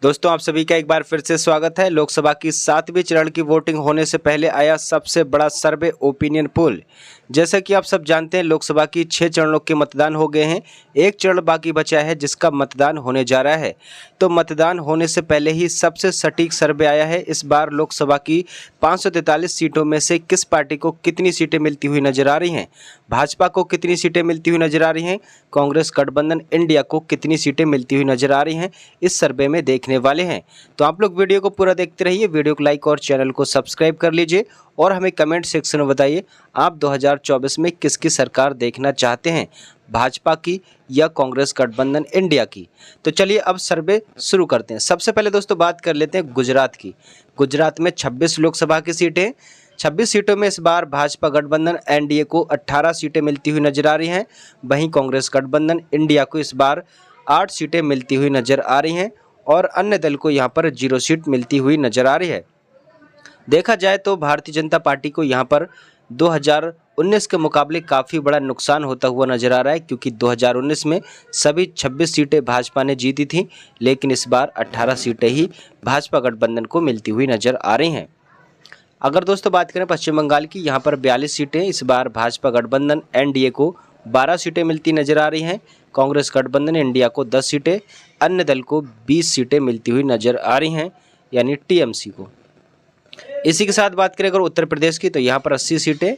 दोस्तों आप सभी का एक बार फिर से स्वागत है। लोकसभा की 7वीं चरण की वोटिंग होने से पहले आया सबसे बड़ा सर्वे ओपिनियन पोल। जैसा कि आप सब जानते हैं, लोकसभा की 6 चरणों के मतदान हो गए हैं। एक चरण बाकी बचा है जिसका मतदान होने जा रहा है। तो मतदान होने से पहले ही सबसे सटीक सर्वे आया है। इस बार लोकसभा की 543 सीटों में से किस पार्टी को कितनी सीटें मिलती हुई नजर आ रही हैं, भाजपा को कितनी सीटें मिलती हुई नजर आ रही हैं, कांग्रेस गठबंधन इंडिया को कितनी सीटें मिलती हुई नजर आ रही हैं, इस सर्वे में देखने वाले हैं। तो आप लोग वीडियो को पूरा देखते रहिए, वीडियो को लाइक और चैनल को सब्सक्राइब कर लीजिए और हमें कमेंट सेक्शन में बताइए आप 2024 में किसकी सरकार देखना चाहते हैं, भाजपा की या कांग्रेस गठबंधन इंडिया की। तो चलिए अब सर्वे शुरू करते हैं। सबसे पहले दोस्तों बात कर लेते हैं गुजरात की। गुजरात में 26 लोकसभा की सीटें, 26 सीटों में इस बार भाजपा गठबंधन एनडीए को 18 सीटें मिलती हुई नजर आ रही हैं। वहीं कांग्रेस गठबंधन इंडिया को इस बार 8 सीटें मिलती हुई नजर आ रही हैं और अन्य दल को यहां पर 0 सीट मिलती हुई नजर आ रही है। देखा जाए तो भारतीय जनता पार्टी को यहां पर 2019 के मुकाबले काफ़ी बड़ा नुकसान होता हुआ नजर आ रहा है, क्योंकि 2019 में सभी 26 सीटें भाजपा ने जीती थीं, लेकिन इस बार 18 सीटें ही भाजपा गठबंधन को मिलती हुई नजर आ रही हैं। अगर दोस्तों बात करें पश्चिम बंगाल की, यहाँ पर 42 सीटें, इस बार भाजपा गठबंधन एनडीए को 12 सीटें मिलती नजर आ रही हैं। कांग्रेस गठबंधन इंडिया को 10 सीटें, अन्य दल को 20 सीटें मिलती हुई नजर आ रही हैं, यानी टीएमसी को। इसी के साथ बात करें अगर उत्तर प्रदेश की, तो यहाँ पर 80 सीटें,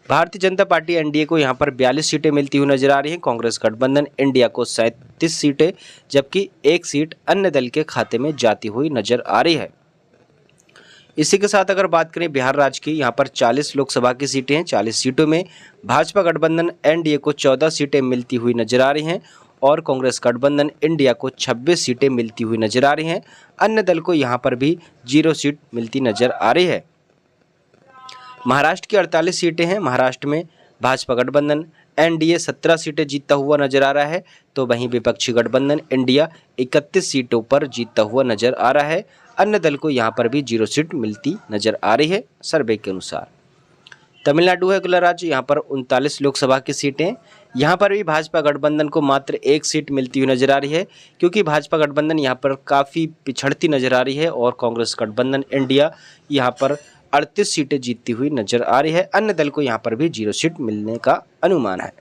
भारतीय जनता पार्टी एनडीए को यहाँ पर 42 सीटें मिलती हुई नजर आ रही हैं। कांग्रेस गठबंधन इंडिया को 37 सीटें, जबकि 1 सीट अन्य दल के खाते में जाती हुई नजर आ रही है। इसी के साथ अगर बात करें बिहार राज्य की, यहाँ पर 40 लोकसभा की सीटें हैं। 40 सीटों में भाजपा गठबंधन एनडीए को 14 सीटें मिलती हुई नजर आ रही हैं और कांग्रेस गठबंधन इंडिया को 26 सीटें मिलती हुई नजर आ रही हैं। अन्य दल को यहाँ पर भी 0 सीट मिलती नजर आ रही है। महाराष्ट्र की 48 सीटें हैं। महाराष्ट्र में भाजपा गठबंधन एनडीए 17 सीटें जीतता हुआ नजर आ रहा है, तो वहीं विपक्षी गठबंधन इंडिया 31 सीटों पर जीतता हुआ नजर आ रहा है। अन्य दल को यहाँ पर भी 0 सीट मिलती नजर आ रही है सर्वे के अनुसार। तमिलनाडु है अगला राज्य, यहाँ पर 39 लोकसभा की सीटें, यहाँ पर भी भाजपा गठबंधन को मात्र 1 सीट मिलती हुई नजर आ रही है, क्योंकि भाजपा गठबंधन यहाँ पर काफ़ी पिछड़ती नजर आ रही है और कांग्रेस गठबंधन इंडिया यहाँ पर 38 सीटें जीतती हुई नजर आ रही है। अन्य दल को यहाँ पर भी 0 सीट मिलने का अनुमान है।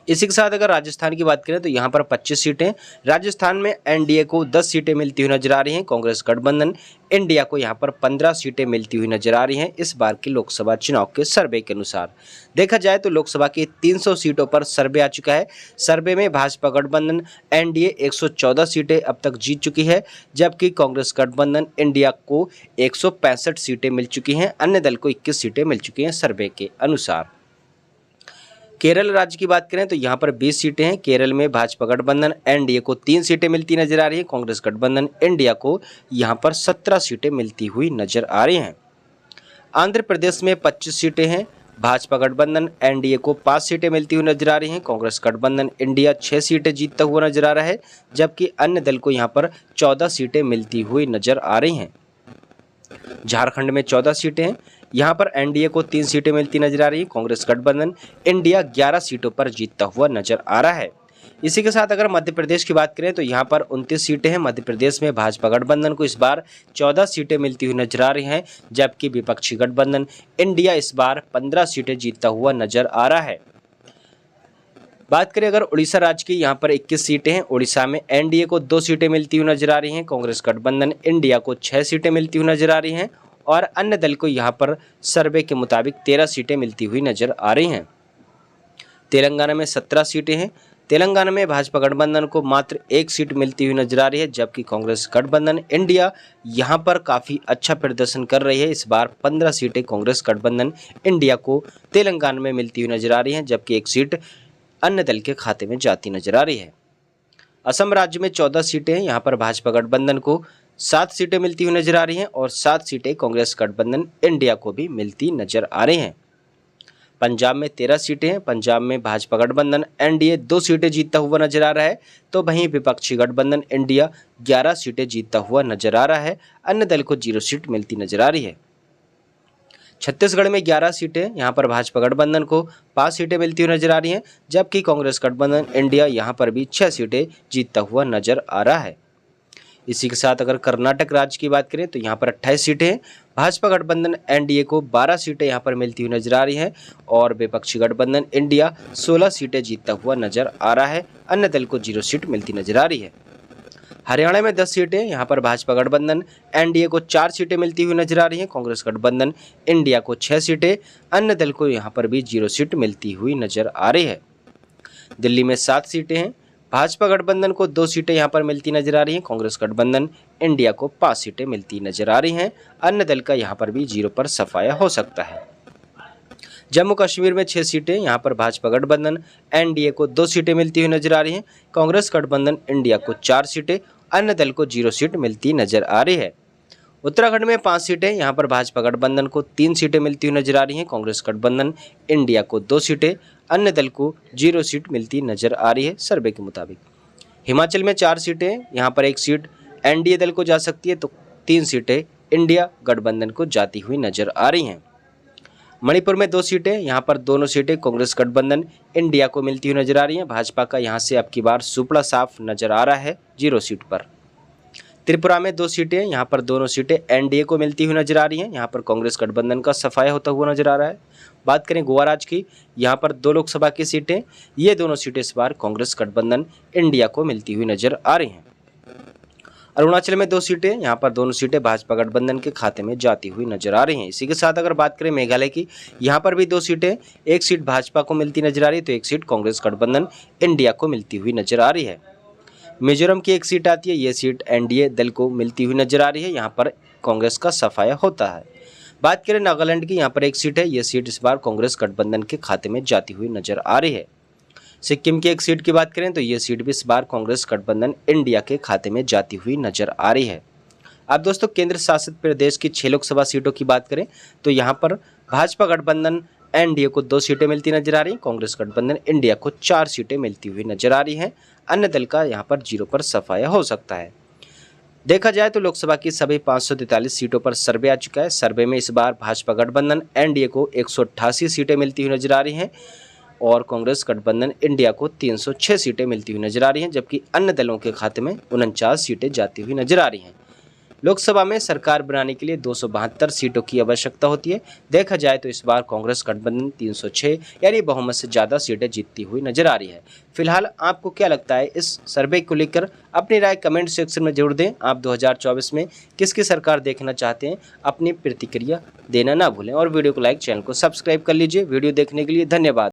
इसी के साथ अगर राजस्थान की बात करें, तो यहाँ पर 25 सीटें, राजस्थान में एनडीए को 10 सीटें मिलती हुई नजर आ रही हैं। कांग्रेस गठबंधन इंडिया को यहाँ पर 15 सीटें मिलती हुई नजर आ रही हैं इस बार के लोकसभा चुनाव के सर्वे के अनुसार। देखा जाए तो लोकसभा की 300 सीटों पर सर्वे आ चुका है। सर्वे में भाजपा गठबंधन एनडीए 114 सीटें अब तक जीत चुकी है, जबकि कांग्रेस गठबंधन इंडिया को 165 सीटें मिल चुकी हैं। अन्य दल को 21 सीटें मिल चुकी हैं सर्वे के अनुसार। केरल राज्य की बात करें तो यहाँ पर 20 सीटें हैं। केरल में भाजपा गठबंधन एनडीए को 3 सीटें मिलती नजर आ रही है। कांग्रेस गठबंधन इंडिया को यहाँ पर 17 सीटें मिलती हुई नजर आ रही हैं। आंध्र प्रदेश में 25 सीटें हैं। भाजपा गठबंधन एनडीए को 5 सीटें मिलती हुई नजर आ रही हैं। कांग्रेस गठबंधन इंडिया 6 सीटें जीतता हुआ नजर आ रहा है, जबकि अन्य दल को यहाँ पर 14 सीटें मिलती हुई नजर आ रही हैं। झारखंड में 14 सीटें हैं। यहाँ पर एनडीए को 3 सीटें मिलती नजर आ रही है। कांग्रेस गठबंधन इंडिया 11 सीटों पर जीतता हुआ नजर आ रहा है। इसी के साथ अगर मध्य प्रदेश की बात करें तो यहाँ पर 29 सीटें हैं। मध्य प्रदेश में भाजपा गठबंधन को इस बार 14 सीटें मिलती हुई नजर आ रही हैं, जबकि विपक्षी गठबंधन इंडिया इस बार 15 सीटें जीतता हुआ नजर आ रहा है। बात करें अगर उड़ीसा राज्य की, यहाँ पर 21 सीटें हैं। उड़ीसा में एनडीए को 2 सीटें मिलती हुई नजर आ रही हैं। कांग्रेस गठबंधन इंडिया को 6 सीटें मिलती हुई नजर आ रही हैं और अन्य दल को यहाँ पर सर्वे के मुताबिक 13 सीटें मिलती हुई नजर आ रही हैं। तेलंगाना में 17 सीटें हैं। तेलंगाना में भाजपा गठबंधन को मात्र 1 सीट मिलती हुई नजर आ रही है, जबकि कांग्रेस गठबंधन इंडिया यहाँ पर काफ़ी अच्छा प्रदर्शन कर रही है। इस बार 15 सीटें कांग्रेस गठबंधन इंडिया को तेलंगाना में मिलती हुई नजर आ रही हैं, जबकि 1 सीट अन्य दल के खाते में जाती नजर आ रही है। असम राज्य में 14 सीटें हैं। यहाँ पर भाजपा गठबंधन को 7 सीटें मिलती हुई नजर आ रही हैं और 7 सीटें कांग्रेस गठबंधन इंडिया को भी मिलती नजर आ रही हैं। पंजाब में 13 सीटें हैं। पंजाब में भाजपा गठबंधन एनडीए 2 सीटें जीतता हुआ नजर आ रहा है, तो वहीं विपक्षी गठबंधन इंडिया 11 सीटें जीतता हुआ नजर आ रहा है। अन्य दल को 0 सीट मिलती नजर आ रही है। छत्तीसगढ़ में 11 सीटें, यहाँ पर भाजपा गठबंधन को 5 सीटें मिलती हुई नजर आ रही हैं, जबकि कांग्रेस गठबंधन इंडिया यहाँ पर भी 6 सीटें जीतता हुआ नजर आ रहा है। इसी के साथ अगर कर्नाटक राज्य की बात करें तो यहाँ पर 28 सीटें हैं। भाजपा गठबंधन एनडीए को 12 सीटें यहाँ पर मिलती हुई नजर आ रही हैं और विपक्षी गठबंधन इंडिया 16 सीटें जीतता हुआ नजर आ रहा है। अन्य दल को 0 सीट मिलती नजर आ रही है। हरियाणा में 10 सीटें, यहाँ पर भाजपा गठबंधन एनडीए को 4 सीटें मिलती हुई नजर आ रही हैं। कांग्रेस गठबंधन इंडिया को 6 सीटें, अन्य दल को यहाँ पर भी 0 सीट मिलती हुई नजर आ रही है। दिल्ली में 7 सीटें हैं। भाजपा गठबंधन को 2 सीटें यहाँ पर मिलती नजर आ रही हैं। कांग्रेस गठबंधन इंडिया को 5 सीटें मिलती नजर आ रही हैं। अन्य दल का यहाँ पर भी 0 पर सफाया हो सकता है। जम्मू कश्मीर में 6 सीटें, यहाँ पर भाजपा गठबंधन एनडीए को 2 सीटें मिलती हुई नजर आ रही हैं। कांग्रेस गठबंधन इंडिया को 4 सीटें, अन्य दल को 0 सीट मिलती नजर आ रही है। उत्तराखंड में 5 सीटें, यहाँ पर भाजपा गठबंधन को 3 सीटें मिलती हुई नजर आ रही हैं। कांग्रेस गठबंधन इंडिया को 2 सीटें, अन्य दल को 0 सीट मिलती नजर आ रही है सर्वे के मुताबिक। हिमाचल में 4 सीटें, यहाँ पर 1 सीट एनडीए दल को जा सकती है तो 3 सीटें इंडिया गठबंधन को जाती हुई नजर आ रही हैं। मणिपुर में 2 सीटें, यहाँ पर दोनों सीटें कांग्रेस गठबंधन इंडिया को मिलती हुई नजर आ रही हैं। भाजपा का यहाँ से अब की बार सुपड़ा साफ नजर आ रहा है 0 सीट पर। त्रिपुरा में 2 सीटें, यहाँ पर दोनों सीटें एनडीए को मिलती हुई नजर आ रही हैं। यहाँ पर कांग्रेस गठबंधन का सफाया होता हुआ नजर आ रहा है। बात करें गोवा राज्य की, यहाँ पर 2 लोकसभा की सीटें, ये दोनों सीटें इस बार कांग्रेस गठबंधन इंडिया को मिलती हुई नजर आ रही हैं। अरुणाचल में 2 सीटें, यहाँ पर दोनों सीटें भाजपा गठबंधन के खाते में जाती हुई नजर आ रही हैं। इसी के साथ अगर बात करें मेघालय की, यहाँ पर भी 2 सीटें, 1 सीट भाजपा को मिलती नजर आ रही है तो 1 सीट कांग्रेस गठबंधन इंडिया को मिलती हुई नजर आ रही है। मिजोरम की 1 सीट आती है, ये सीट एनडीए दल को मिलती हुई नजर आ रही है। यहाँ पर कांग्रेस का सफाया होता है। बात करें नागालैंड की, यहाँ पर 1 सीट है, ये सीट इस बार कांग्रेस गठबंधन के खाते में जाती हुई नजर आ रही है। सिक्किम की 1 सीट की बात करें तो ये सीट भी इस बार कांग्रेस गठबंधन इंडिया के खाते में जाती हुई नजर आ रही है। अब दोस्तों केंद्र शासित प्रदेश की 6 लोकसभा सीटों की बात करें तो यहाँ पर भाजपा गठबंधन एनडीए को 2 सीटें मिलती नजर आ रही हैं। कांग्रेस गठबंधन इंडिया को 4 सीटें मिलती हुई नजर आ रही हैं। अन्य दल का यहाँ पर 0 पर सफाया हो सकता है। देखा जाए तो लोकसभा की सभी 543 सीटों पर सर्वे आ चुका है। सर्वे में इस बार भाजपा गठबंधन एनडीए को 188 सीटें मिलती हुई नजर आ रही हैं और कांग्रेस गठबंधन इंडिया को 306 सीटें मिलती हुई नजर आ रही हैं, जबकि अन्य दलों के खाते में 49 सीटें जाती हुई नजर आ रही हैं। लोकसभा में सरकार बनाने के लिए 272 सीटों की आवश्यकता होती है। देखा जाए तो इस बार कांग्रेस गठबंधन 306 यानी बहुमत से ज़्यादा सीटें जीतती हुई नजर आ रही है। फिलहाल आपको क्या लगता है इस सर्वे को लेकर? अपनी राय कमेंट सेक्शन में जरूर दें। आप 2024 में किसकी सरकार देखना चाहते हैं, अपनी प्रतिक्रिया देना ना भूलें और वीडियो को लाइक, चैनल को सब्सक्राइब कर लीजिए। वीडियो देखने के लिए धन्यवाद।